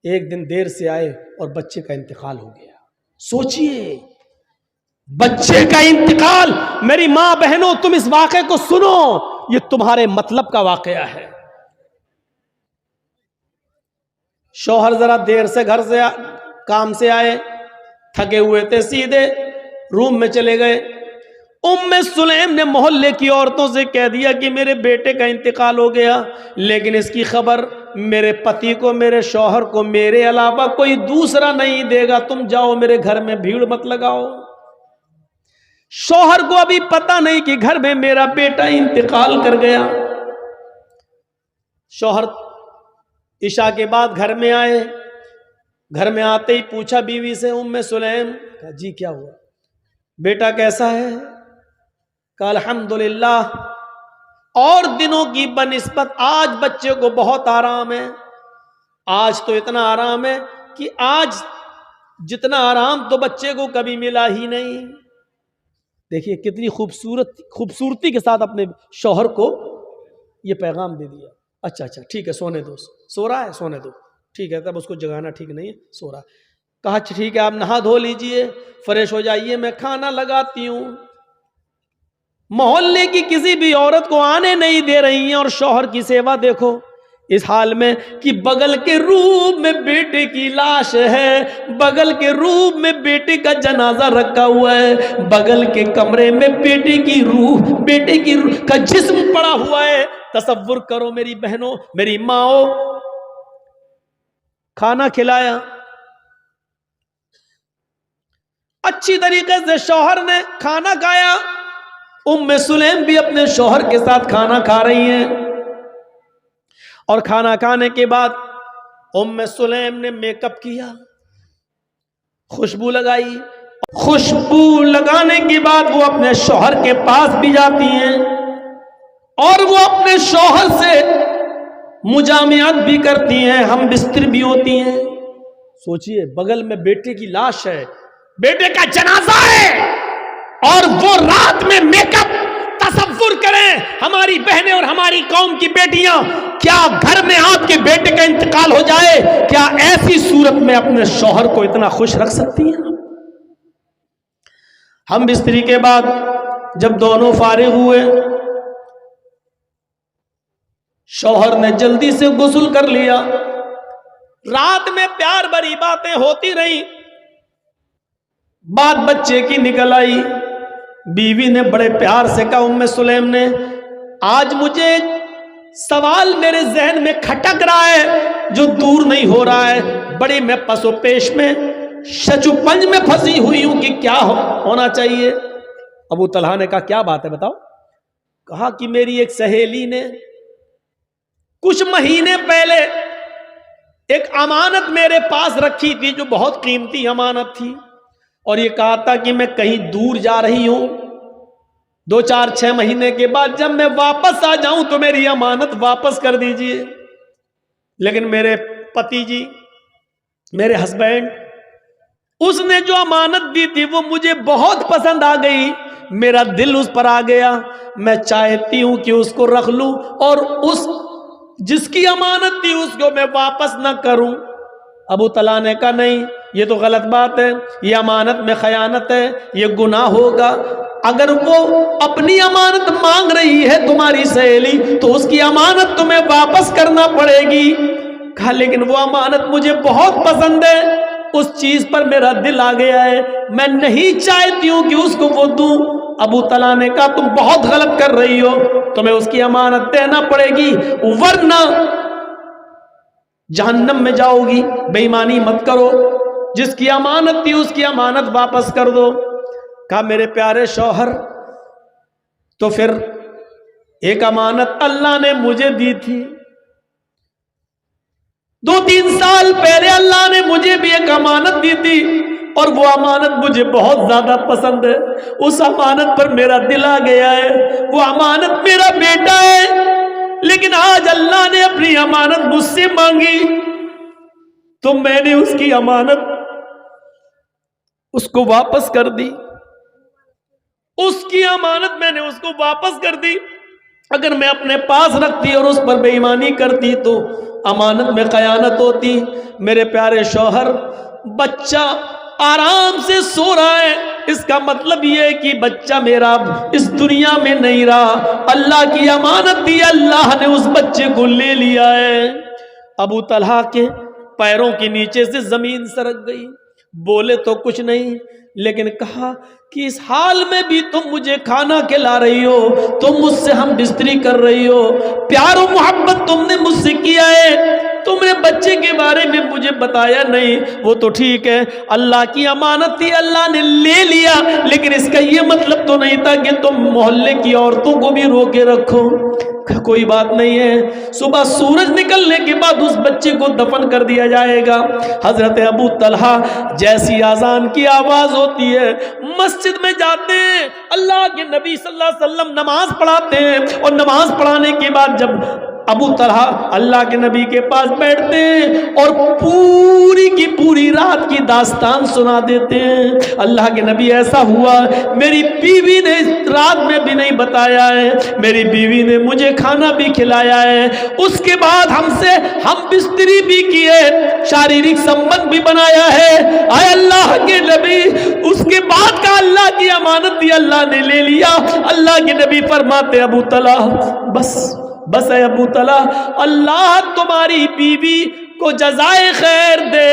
ایک دن دیر سے آئے اور بچے کا انتقال ہو گیا. سوچئے بچے کا انتقال. میری ماں بہنوں تم اس واقعے کو سنو, یہ تمہارے مطلب کا واقعہ ہے. شوہر ذرا دیر سے گھر سے کام سے آئے, تھکے ہوئے تھے, سیدھے روم میں چلے گئے. ام سلیم نے محلے کی عورتوں سے کہہ دیا کہ میرے بیٹے کا انتقال ہو گیا, لیکن اس کی خبر میرے پتی کو, میرے شوہر کو میرے علاوہ کوئی دوسرا نہیں دے گا. تم جاؤ, میرے گھر میں بھیڑ مت لگاؤ. شوہر کو ابھی پتہ نہیں کہ گھر میں میرا بیٹا انتقال کر گیا. شوہر عشاء کے بعد گھر میں آئے. گھر میں آتے ہی پوچھا بیوی سے, ام سلیم, کہا جی کیا ہوا, بیٹا کیسا ہے؟ کہا الحمدللہ, اور دنوں کی بنسبت آج بچے کو بہت آرام ہے. آج تو اتنا آرام ہے کہ آج جتنا آرام تو بچے کو کبھی ملا ہی نہیں. دیکھیے کتنی خوبصورتی کے ساتھ اپنے شوہر کو یہ پیغام دے دیا. اچھا ٹھیک ہے, سونے دو. سو رہا ہے, سونے دو. ٹھیک ہے, تب اس کو جگانا ٹھیک نہیں ہے, سو رہا. کہا ٹھیک ہے, آپ نہا دھو لیجئے, فریش ہو جائیے, میں کھانا لگاتی ہوں. محلے کی کسی بھی عورت کو آنے نہیں دے رہی ہیں, اور شوہر کی سیوا دیکھو اس حال میں کہ بغل کے روم میں بیٹے کی لاش ہے, بغل کے روم میں بیٹے کا جنازہ رکھا ہوا ہے, بغل کے کمرے میں بیٹے کی روح کا جسم پڑا ہوا ہے. تصور کرو میری بہنوں, میری ماں, کھانا کھلایا اچھی طریقے سے, شوہر نے کھانا کھایا. ام سلیم بھی اپنے شوہر کے ساتھ کھانا کھا رہی ہیں, اور کھانا کھانے کے بعد ام سلیم نے میک اپ کیا, خوشبو لگائی. خوشبو لگانے کے بعد وہ اپنے شوہر کے پاس بھی جاتی ہیں, اور وہ اپنے شوہر سے مجامعت بھی کرتی ہیں, ہم بستر بھی ہوتی ہیں. سوچئے بغل میں بیٹے کی لاش ہے, بیٹے کا جنازہ ہے, اور وہ رات میں میک اپ. تصور کریں ہماری بہنیں اور ہماری قوم کی بیٹیاں, کیا گھر میں آپ کے بیٹے کا انتقال ہو جائے, کیا ایسی صورت میں اپنے شوہر کو اتنا خوش رکھ سکتی ہیں؟ ہم بستری کے بعد جب دونوں فارغ ہوئے, شوہر نے جلدی سے غسل کر لیا. رات میں پیار بھری باتیں ہوتی رہیں, بات بچے کی نکل آئی. بیوی نے بڑے پیار سے کہا, ام سلیم نے, آج مجھے سوال میرے ذہن میں کھٹک رہا ہے جو دور نہیں ہو رہا ہے. بڑی میں پس و پیش میں, شچو پنج میں پھنسی ہوئی ہوں کہ کیا ہونا چاہیے. ابو طلحہ نے کہا کیا بات ہے بتاؤ. کہا کہ میری ایک سہیلی نے کچھ مہینے پہلے ایک امانت میرے پاس رکھی تھی جو بہت قیمتی امانت تھی, اور یہ کہا تھا کہ میں کہیں دور جا رہی ہوں, 2-4-6 مہینے کے بعد جب میں واپس آ جاؤں تو میری امانت واپس کر دیجئے. لیکن میرے پتی جی, میرے ہسبینڈ, اس نے جو امانت دی تھی وہ مجھے بہت پسند آ گئی, میرا دل اس پر آ گیا. میں چاہتی ہوں کہ اس کو رکھ لوں, اور اس جس کی امانت تھی اس کو میں واپس نہ کروں. ابو طلحہ نے کہا نہیں, یہ تو غلط بات ہے, یہ امانت میں خیانت ہے, یہ گناہ ہوگا. اگر وہ اپنی امانت مانگ رہی ہے تمہاری سہیلی, تو اس کی امانت تمہیں واپس کرنا پڑے گی. کہا لیکن وہ امانت مجھے بہت پسند ہے, اس چیز پر میرا دل آ گیا ہے, میں نہیں چاہتی ہوں کہ اس کو وہ دوں. ابو طلحہ نے کہا تم بہت غلط کر رہی ہو, تمہیں اس کی امانت دینا پڑے گی ورنہ جہنم میں جاؤ گی. بے ایمانی مت کرو, جس کی امانت تھی اس کی امانت واپس کر دو. کہا میرے پیارے شوہر, تو پھر ایک امانت اللہ نے مجھے دی تھی, 2-3 سال پہلے اللہ نے مجھے بھی ایک امانت دی تھی, اور وہ امانت مجھے بہت زیادہ پسند ہے. اس امانت پر میرا دل آ گیا ہے, وہ امانت میرا بیٹا ہے, لیکن آج اللہ نے اپنی امانت مجھ سے مانگی تو میں نے اس کی امانت اس کو واپس کر دی. اس کی امانت میں نے اس کو واپس کر دی. اگر میں اپنے پاس رکھتی اور اس پر بے ایمانی کرتی تو امانت میں خیانت ہوتی۔ میرے پیارے شوہر، بچہ آرام سے سو رہا ہے، اس کا مطلب یہ ہے کہ بچہ میرا اس دنیا میں نہیں رہا، اللہ کی امانت تھی، اللہ نے اس بچے کو لے لیا ہے۔ ابو طلحہ کے پیروں کے نیچے سے زمین سرک گئی، بولے تو کچھ نہیں، لیکن کہا کہ اس حال میں بھی تم مجھے کھانا کھلا رہی ہو، تم مجھ سے ہم بستری کر رہی ہو، پیار و محبت تم نے مجھ سے کیا ہے، تم نے بچے کے بارے میں مجھے بتایا نہیں۔ وہ تو ٹھیک ہے، اللہ کی امانت تھی، اللہ نے لے لیا، لیکن اس کا یہ مطلب تو نہیں تھا کہ تم محلے کی عورتوں کو بھی روکے رکھو۔ کوئی بات نہیں ہے، صبح سورج نکلنے کے بعد اس بچے کو دفن کر دیا جائے گا۔ حضرت ابو طلحہ جیسی اذان کی آواز ہوتی ہے مسجد میں جاتے ہیں، اللہ کے نبی صلی اللہ علیہ وسلم نماز پڑھاتے ہیں، اور نماز پڑھانے کے بعد جب ابو طلحہ اللہ کے نبی کے پاس بیٹھتے ہیں اور پوری کی پوری رات کی داستان سنا دیتے ہیں۔ اللہ کے نبی، ایسا ہوا میری بیوی نے رات میں بھی نہیں بتایا ہے، میری بیوی نے مجھے کھانا بھی کھلایا ہے، اس کے بعد ہم بستری بھی کیے، شاریرک سمبند بھی بنایا ہے، اے اللہ کے نبی اس کے بعد کا اللہ کی امانت تھی، اللہ نے لے لیا۔ اللہ کے نبی فرماتے ابو طلحہ بس اے ابو طلحہ، اللہ تمہاری بیوی کو جزائے خیر دے،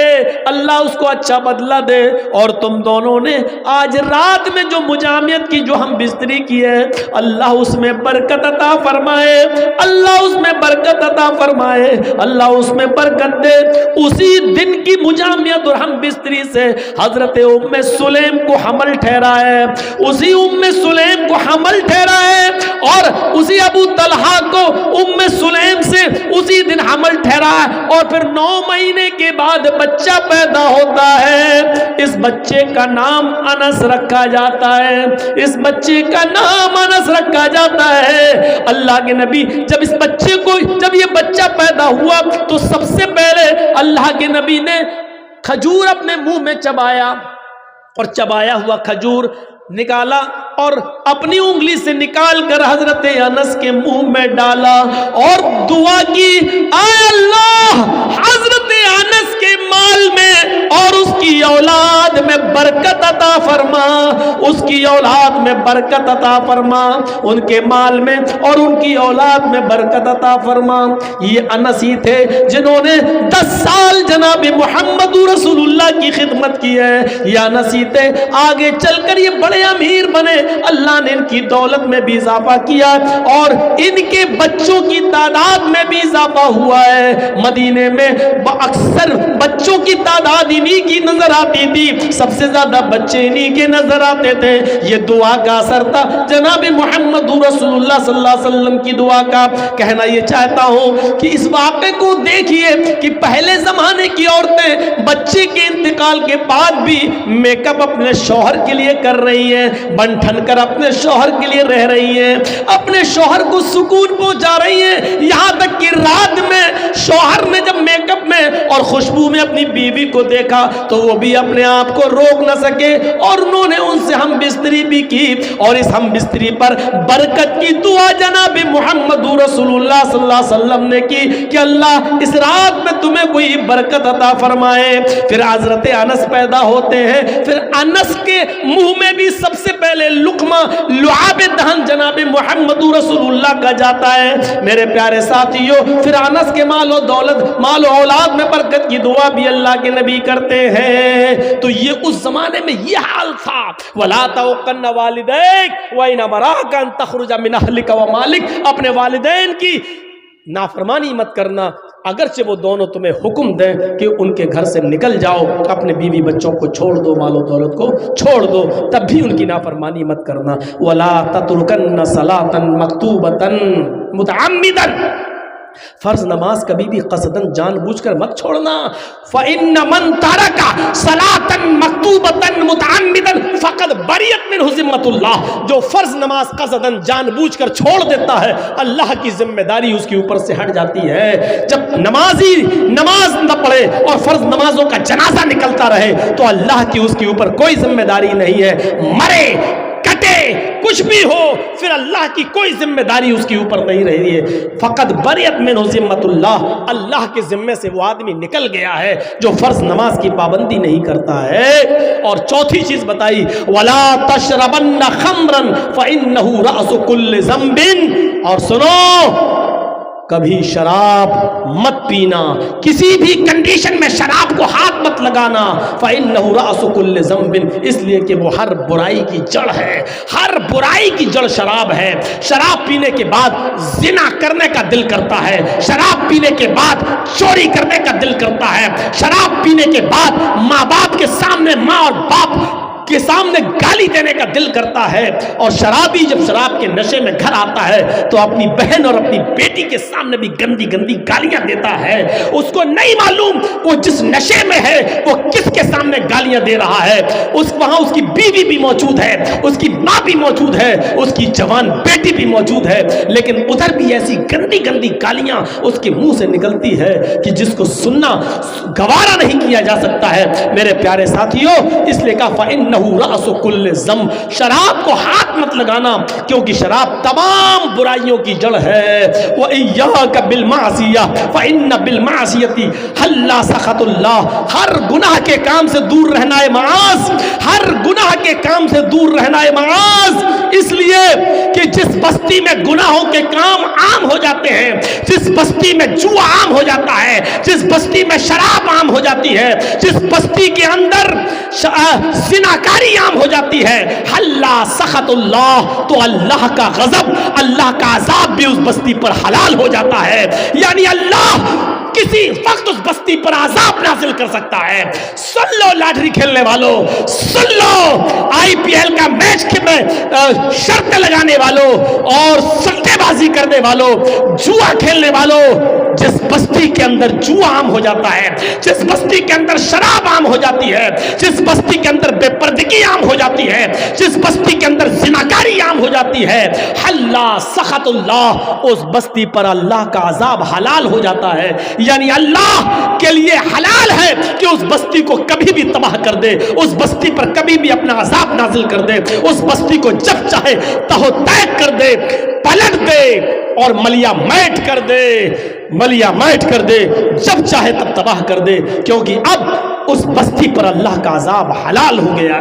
اللہ اس کو اچھا بدلہ دے، اور تم دونوں نے آج رات میں جو مجامعت کی، جو ہم بستری کی ہے، اللہ اس میں برکت عطا فرمائے، اللہ اس میں برکت عطا فرمائے، اللہ اس میں برکت دے۔ اسی دن کی مجامعت اور ہم بستری سے حضرت ام سلیم کو حمل ٹھہرا ہے، اسی ام سلیم کو حمل ٹھہرا ہے، اور اسی ابو طلحہ کو ام سلیم سے اسی دن حمل ٹھہرا ہے، اور پھر 9 مہینے کے بعد بچہ پیدا ہوتا ہے۔ اس بچے کا نام انس رکھا جاتا ہے، اس بچے کا نام انس رکھا جاتا ہے۔ اللہ کے نبی جب یہ بچہ پیدا ہوا تو سب سے پہلے اللہ کے نبی نے کھجور اپنے منہ میں چبایا، اور چبایا ہوا کھجور نکالا اور اپنی انگلی سے نکال کر حضرت انس کے منہ میں ڈالا اور دعا کی، اے اللہ حضرت انس کے مال میں اور اس کی اولاد میں برکت عطا فرما، اس کی اولاد میں برکت عطا فرما، ان کے مال میں اور ان کی اولاد میں برکت عطا فرما۔ یہ انس ہی تھے جنہوں نے 10 سال جناب محمد رسول اللہ کی خدمت کی ہے، یہ انس ہی تھے، آگے چل کر یہ بڑے امیر بنے، اللہ نے ان کی دولت میں بھی اضافہ کیا اور ان کے بچوں کی تعداد میں بھی اضافہ ہوا ہے۔ مدینے میں اکثر بچوں کی تعداد انہی کی نظر آتی تھی، سب سے زیادہ بچے انہی کے نظر آتے تھے۔ یہ دعا کا اثر تھا جناب محمد رسول اللہ صلی اللہ علیہ وسلم کی دعا کا۔ کہنا یہ چاہتا ہوں کہ اس واقعے کو دیکھیے کہ پہلے زمانے کی عورتیں بچے کے انتقال کے بعد بھی میک اپ اپنے شوہر کے لیے کر رہی ہیں، بن ٹھن کر اپنے شوہر کے لیے رہ رہی ہیں، اپنے شوہر کو سکون پہنچا رہی ہیں، یہاں تک کہ رات میں شوہر نے جب میک اپ میں اور خوشبو میں اپنی بیوی کو دیکھا تو وہ بھی اپنے آپ کو روک نہ سکے اور انہوں نے ان سے ہم بستری بھی کی، اور اس ہم بستری پر برکت کی دعا جناب محمد رسول اللہ صلی اللہ علیہ وسلم نے کی کہ اللہ اس رات میں تمہیں کوئی برکت عطا فرمائے۔ پھر حضرت انس پیدا ہوتے ہیں، پھر انس کے منہ میں بھی سب سے پہلے لقمہ لعاب دہن جناب محمد رسول اللہ کا جاتا ہے۔ میرے پیارے ساتھیوں، پھر انس کے مال و دولت، مال و اولاد میں برکت کی دعا بھی اللہ کے نبی کرتے ہیں۔ تو یہ اس زمانے میں یہ حال تھا، وَلَا تَوْقَنَّ وَالِدَيْكَ وَإِنْ أَمَرَاكَ أَن تَخْرُجَ مِنْ أَهْلِكَ وَمَالِكَ، اپنے والدین کی نافرمانی مت کرنا، اگرچہ وہ دونوں تمہیں حکم دیں کہ ان کے گھر سے نکل جاؤ، اپنے بیوی بچوں کو چھوڑ دو، مال و دولت کو چھوڑ دو، تب بھی ان کی نافرمانی مت کرنا۔ وَلَا تَتْرُكَنَّ صَلَاةً مَكْتُوبَةً مُتَعَمِّدًا، فرض نماز کبھی بھی قصدن جان بوجھ کر مت چھوڑنا۔ فَإِنَّ مَن تَرَكَ صَلَاةً مَكْتُوبَةً مُتَعَمِّدًا فَقَدْ بَرِئَتْ مِنْهُ ذِمَّةُ اللَّهِ، جو فرض نماز قصدن جان بوجھ کر چھوڑ دیتا ہے اللہ کی ذمہ داری اس کے اوپر سے ہٹ جاتی ہے۔ جب نمازی نماز نہ پڑھے اور فرض نمازوں کا جنازہ نکلتا رہے تو اللہ کی اس کے اوپر کوئی ذمہ داری نہیں ہے، مرے کٹے کچھ بھی ہو پھر اللہ کی کوئی ذمہ داری اس کے اوپر نہیں رہی ہے. فقط بریت منہ ذمۃ اللہ، اللہ کے ذمے سے وہ آدمی نکل گیا ہے جو فرض نماز کی پابندی نہیں کرتا ہے. اور چوتھی چیز بتائی ولا تشربن خمرا فانه راس كل ذنب، اور سنو کبھی شراب مت پینا، کسی بھی کنڈیشن میں شراب کو ہاتھ مت لگانا. فإنه رأس كل ذنب، اس لیے کہ وہ ہر برائی کی جڑ ہے، ہر برائی کی جڑ شراب ہے. شراب پینے کے بعد زنا کرنے کا دل کرتا ہے، شراب پینے کے بعد چوری کرنے کا دل کرتا ہے، شراب پینے کے بعد ماں باپ کے سامنے، ماں اور باپ کے سامنے گالی دینے کا دل کرتا ہے. اور شرابی جب شراب کے نشے میں گھر آتا ہے تو اپنی بہن اور اپنی بیٹی کے سامنے بھی گندی گندی گالیاں دیتا ہے. اس کو نہیں معلوم وہ جس نشے میں ہے وہ کس کے سامنے گالیاں دے رہا ہے. وہاں اس کی بیوی بھی موجود ہے، اس کی ماں بھی موجود ہے، اس کی جوان بیٹی بھی موجود ہے، لیکن ادھر بھی ایسی گندی گندی گالیاں اس کے منہ سے نکلتی ہے کہ جس کو سننا گوارا نہیں کیا جا سکتا ہے. میرے پیارے ساتھیوں، اس لیے کہا فإنہ رأس کل ذنب، شراب کو ہاتھ مت لگانا کیونکہ شراب تمام برائیوں کی جڑ ہے. وإياك بالمعصية فإن بالمعصية حل سخط اللہ، ہر گناہ کے کام سے دور رہنا ہے معاذ، ہر گناہ کے کام سے دور رہنا ہے معاذ. اس لیے کہ جس بستی میں گناہوں کے کام عام ہو جاتے ہیں، جس بستی میں جوا عام ہو جاتا ہے، جس بستی میں شراب عام ہو جاتی ہے، جس بستی کے اندر زناکاری عام ہو جاتی ہے، حلا سخط اللہ، تو اللہ کا غضب، اللہ کا عذاب بھی اس بستی پر حلال ہو جاتا ہے. یعنی اللہ کسی وقت اس بستی پر عذاب نازل کر سکتا ہے. سن لو لاٹری کھیلنے والوں، سن لو IPL کا میچ میں شرط لگانے والوں اور سٹے بازی کرنے والوں، جوا کھیلنے والوں، جس بستی کے اندر جوا عام ہو جاتا ہے، جس بستی کے اندر شراب عام ہو جاتی ہے، جس بستی کے اندر بے پردگی عام ہو جاتی ہے، جس بستی کے اندر زناکاری عام ہو جاتی ہے، حلا سخط اللہ، اس بستی پر اللہ کا عذاب حلال ہو جاتا ہے. یعنی اللہ کے لیے حلال ہے کہ اس بستی کو کبھی بھی تباہ کر دے، اس بستی پر کبھی بھی اپنا عذاب نازل کر دے، اس بستی کو جب چاہے تہو تیک کر دے، پلٹ دے اور ملیا میٹ کر دے، ملیا میٹ کر دے، جب چاہے تب تباہ کر دے، کیونکہ اب اس بستی پر اللہ کا عذاب حلال ہو گیا.